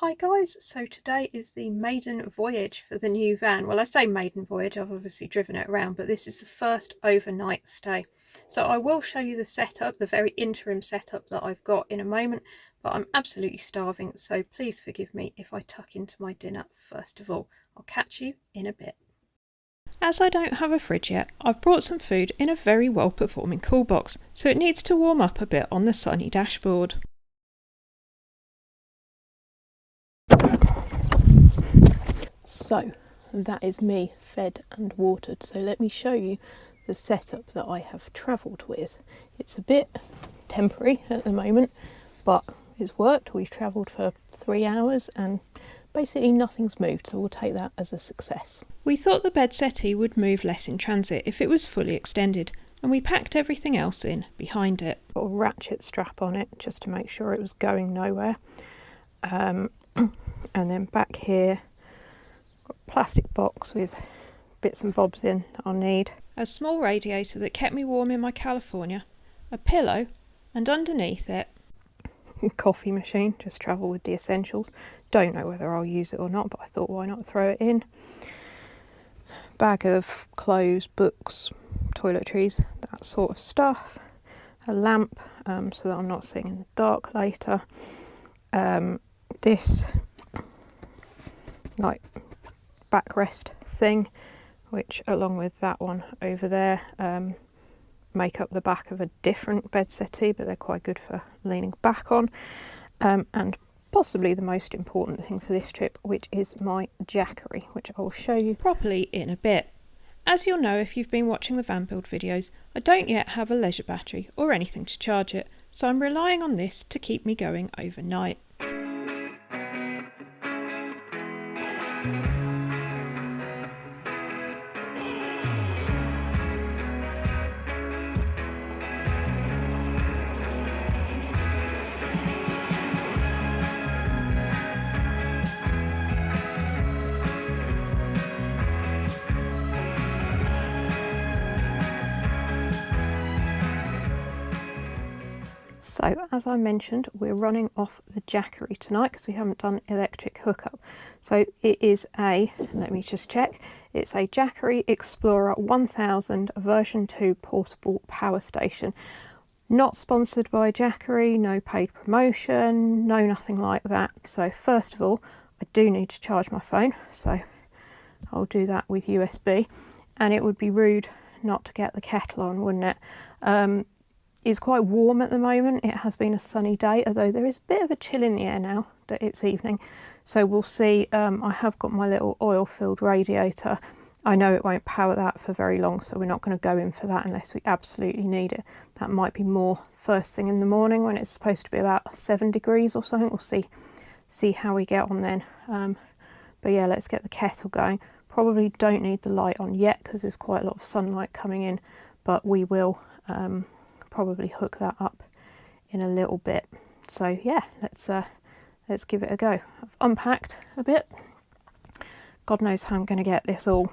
Hi guys, so today is the maiden voyage for the new van. Well, I say maiden voyage, I've obviously driven it around, but this is the first overnight stay. So I will show you the setup, the very interim setup that I've got in a moment, but I'm absolutely starving, so please forgive me if I tuck into my dinner first of all. I'll catch you in a bit. As I don't have a fridge yet, I've brought some food in a very well performing cool box, so it needs to warm up a bit on the sunny dashboard. So that is me fed and watered. So let me show you the setup that I have travelled with. It's a bit temporary at the moment, but it's worked. We've travelled for 3 hours and basically nothing's moved, so we'll take that as a success. We thought the bed settee would move less in transit if it was fully extended, and we packed everything else in behind it. Got a ratchet strap on it just to make sure it was going nowhere. And then back here, got a plastic box with bits and bobs in that I'll need. A small radiator that kept me warm in my California, a pillow, and underneath it, coffee machine, just travel with the essentials. Don't know whether I'll use it or not, but I thought why not throw it in. Bag of clothes, books, toiletries, that sort of stuff. A lamp, so that I'm not sitting in the dark later. This like backrest thing, which along with that one over there make up the back of a different bed settee, but they're quite good for leaning back on. And possibly the most important thing for this trip, which is my Jackery, which I will show you properly in a bit. As you'll know if you've been watching the van build videos, I don't yet have a leisure battery or anything to charge it, so I'm relying on this to keep me going overnight. So as I mentioned, we're running off the Jackery tonight because we haven't done electric hookup. So it is a, let me just check, it's a Jackery Explorer 1000 version 2 portable power station. Not sponsored by Jackery, no paid promotion, no nothing like that. So first of all, I do need to charge my phone, so I'll do that with USB. And it would be rude not to get the kettle on, wouldn't it? It's quite warm at the moment. It has been a sunny day, although there is a bit of a chill in the air now that it's evening. So we'll see. I have got my little oil-filled radiator. I know it won't power that for very long, so we're not going to go in for that unless we absolutely need it. That might be more first thing in the morning when it's supposed to be about 7 degrees or something. We'll see how we get on then. But yeah, let's get the kettle going. Probably don't need the light on yet because there's quite a lot of sunlight coming in, but we will probably hook that up in a little bit. So yeah, let's give it a go. I've unpacked a bit. God knows how I'm going to get this all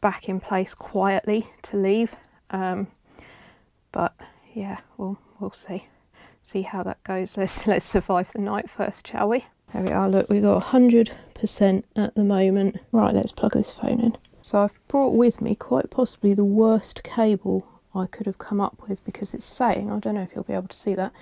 back in place quietly to leave. But yeah, we'll see how that goes. Let's survive the night first, shall we? There we are. Look, we've got 100% at the moment. Right, let's plug this phone in. So I've brought with me quite possibly the worst cable I could have come up with, because it's saying, I don't know if you'll be able to see that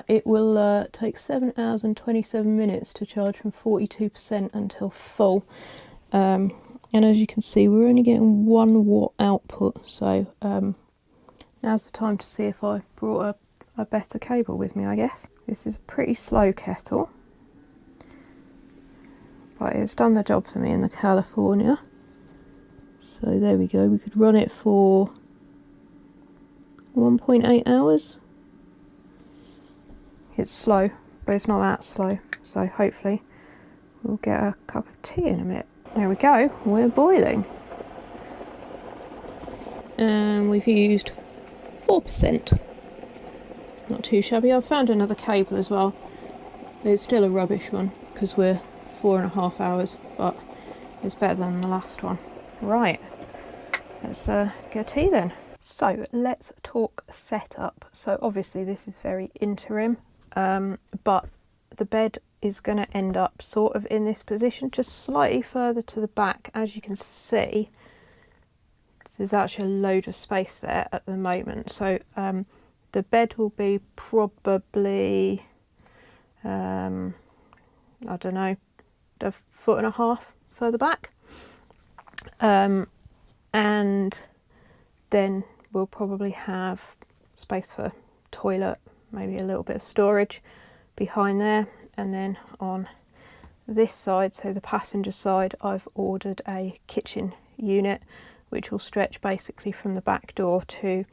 it will take 7 hours and 27 minutes to charge from 42% until full. And as you can see, we're only getting 1 watt output, so now's the time to see if I brought a better cable with me, I guess. This is a pretty slow kettle, but it's done the job for me in the California. So there we go, we could run it for 1.8 hours. It's slow, but it's not that slow, so hopefully we'll get a cup of tea in a minute. There we go, we're boiling. And we've used 4%. Not too shabby. I've found another cable as well. It's still a rubbish one because we're 4.5 hours, but it's better than the last one. Right, let's get tea then. So let's talk setup. So obviously this is very interim, but the bed is going to end up sort of in this position, just slightly further to the back. As you can see, there's actually a load of space there at the moment. So the bed will be probably, I don't know, 1.5 foot further back. And then we'll probably have space for toilet, maybe a little bit of storage behind there. And then on this side, so the passenger side, I've ordered a kitchen unit which will stretch basically from the back door to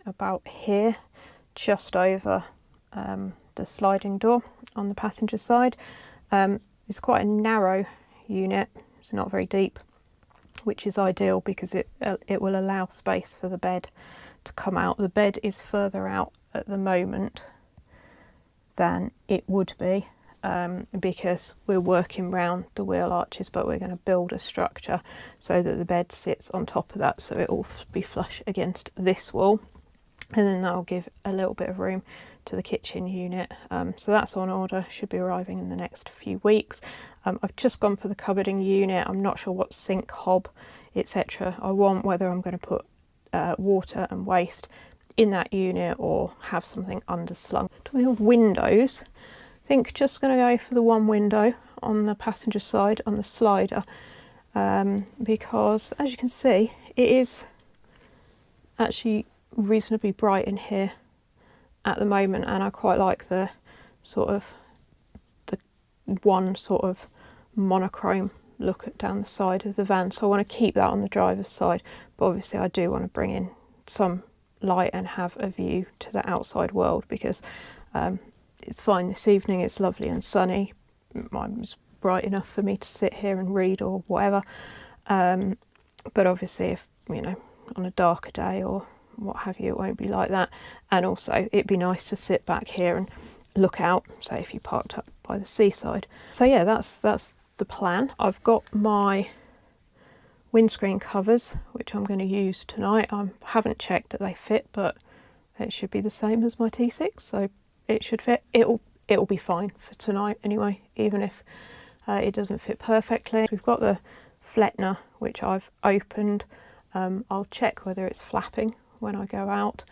about here, just over the sliding door on the passenger side. It's quite a narrow unit, it's not very deep, which is ideal because it will allow space for the bed to come out. The bed is further out at the moment than it would be because we're working round the wheel arches, but we're going to build a structure so that the bed sits on top of that, so it will be flush against this wall, and then that will give a little bit of room to the kitchen unit. So that's on order, should be arriving in the next few weeks. I've just gone for the cupboarding unit. I'm not sure what sink, hob, etc. I want, whether I'm going to put water and waste in that unit or have something underslung. Talking of windows, I think just going to go for the one window on the passenger side on the slider, because as you can see, it is actually reasonably bright in here at the moment, and I quite like the sort of the one sort of monochrome look down the side of the van, so I want to keep that on the driver's side, but obviously I do want to bring in some light and have a view to the outside world, because it's fine this evening, it's lovely and sunny, it's bright enough for me to sit here and read or whatever, but obviously if, you know, on a darker day or what have you, it won't be like that. And also it'd be nice to sit back here and look out, say if you parked up by the seaside. So yeah, that's the plan. I've got my windscreen covers which I'm going to use tonight. I haven't checked that they fit, but it should be the same as my T6, so it should fit. It'll be fine for tonight anyway, even if it doesn't fit perfectly. We've got the Flettner which I've opened. I'll check whether it's flapping when I go out,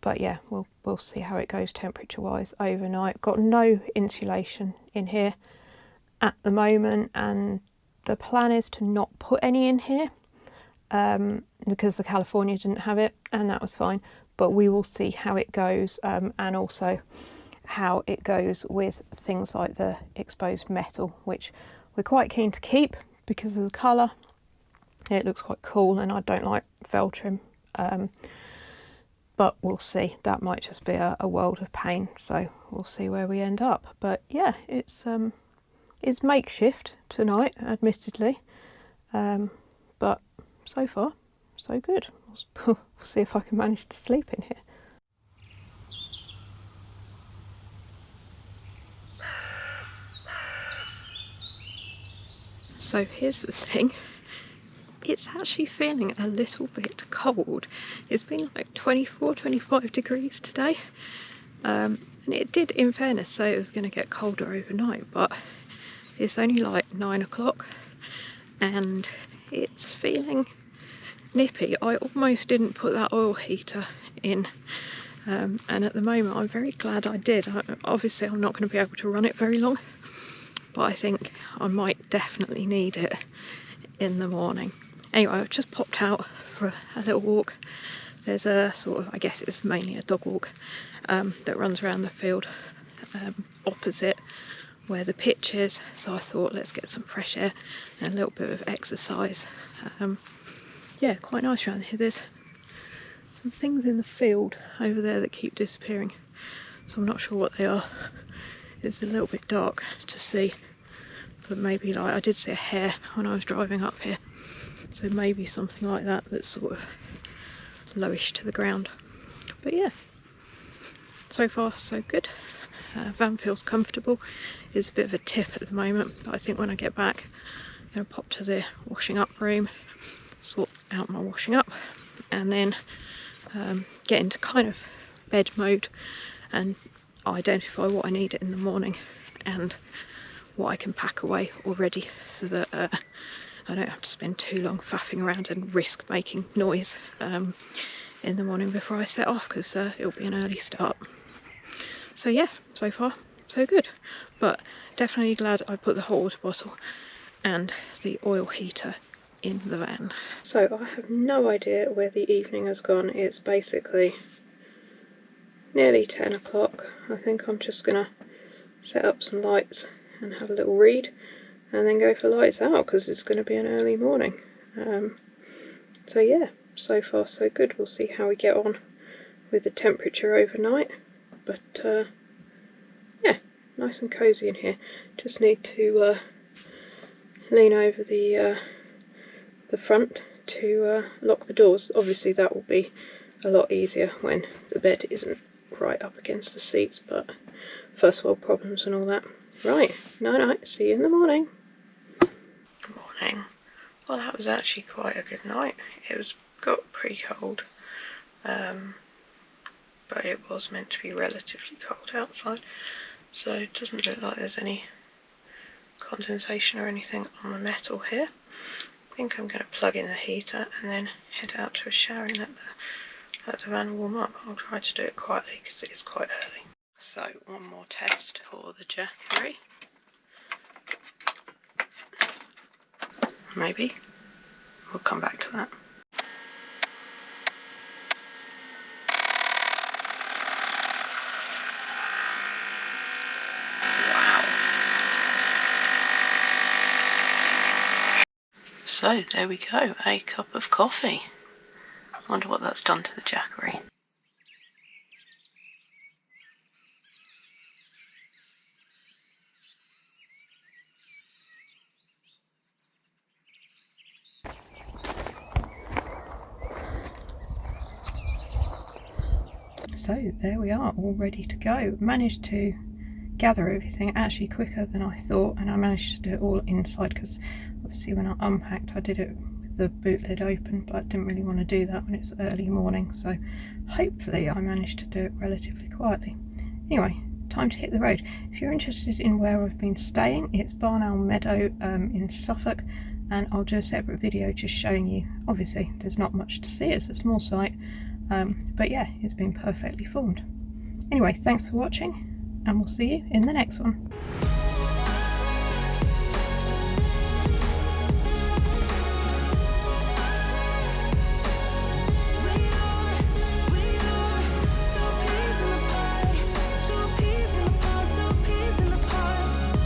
but yeah, we'll see how it goes temperature wise overnight. Got no insulation in here at the moment, and the plan is to not put any in here because the California didn't have it, and that was fine, but we will see how it goes, and also how it goes with things like the exposed metal, which we're quite keen to keep because of the colour. It looks quite cool, and I don't like fell trim, but we'll see. That might just be a world of pain, so we'll see where we end up. But yeah, it's makeshift tonight, admittedly, but so far so good. We'll see if I can manage to sleep in here. So here's the thing. It's actually feeling a little bit cold. It's been like 24, 25 degrees today. And it did, in fairness, say it was going to get colder overnight, but it's only like 9 o'clock and it's feeling nippy. I almost didn't put that oil heater in, and at the moment I'm very glad I did. Obviously I'm not going to be able to run it very long, but I think I might definitely need it in the morning. Anyway, I've just popped out for a little walk. There's a sort of, I guess it's mainly a dog walk, that runs around the field opposite where the pitch is, so I thought let's get some fresh air and a little bit of exercise. Yeah, quite nice around here. There's some things in the field over there that keep disappearing, so I'm not sure what they are. It's a little bit dark to see, but maybe, like, I did see a hare when I was driving up here, so maybe something like that that's sort of lowish to the ground. But yeah, so far so good. Van feels comfortable. It's a bit of a tip at the moment, but I think when I get back I'm going to pop to the washing up room, sort out my washing up, and then get into kind of bed mode. And identify what I need in the morning and what I can pack away already, so that I don't have to spend too long faffing around and risk making noise in the morning before I set off, because it'll be an early start. So yeah, so far so good, but definitely glad I put the hot water bottle and the oil heater in the van. So I have no idea where the evening has gone. It's basically nearly 10 o'clock. I think I'm just gonna set up some lights and have a little read and then go for lights out, because it's going to be an early morning. So yeah, so far so good. We'll see how we get on with the temperature overnight, but yeah, nice and cozy in here. Just need to lean over the front to lock the doors. Obviously that will be a lot easier when the bed isn't right up against the seats, but first world problems and all that. Right, night, see you in the morning. Morning. Well, that was actually quite a good night. It got pretty cold, but it was meant to be relatively cold outside, so it doesn't look like there's any condensation or anything on the metal here. I think I'm going to plug in the heater and then head out to a shower and let the van warm up. I'll try to do it quietly because it is quite early. So one more test for the Jackery. Maybe. We'll come back to that. Wow. So there we go, a cup of coffee. I wonder what that's done to the Jackery. So there we are, all ready to go. Managed to gather everything actually quicker than I thought, and I managed to do it all inside, because obviously when I unpacked I did it with the boot lid open, but I didn't really want to do that when it's early morning, so hopefully I managed to do it relatively quietly. Anyway, time to hit the road. If you're interested in where I've been staying, it's Barn Owl Meadow in Suffolk, and I'll do a separate video just showing you. Obviously there's not much to see, it's a small site, but yeah, it's been perfectly formed. Anyway, thanks for watching, and we'll see you in the next one.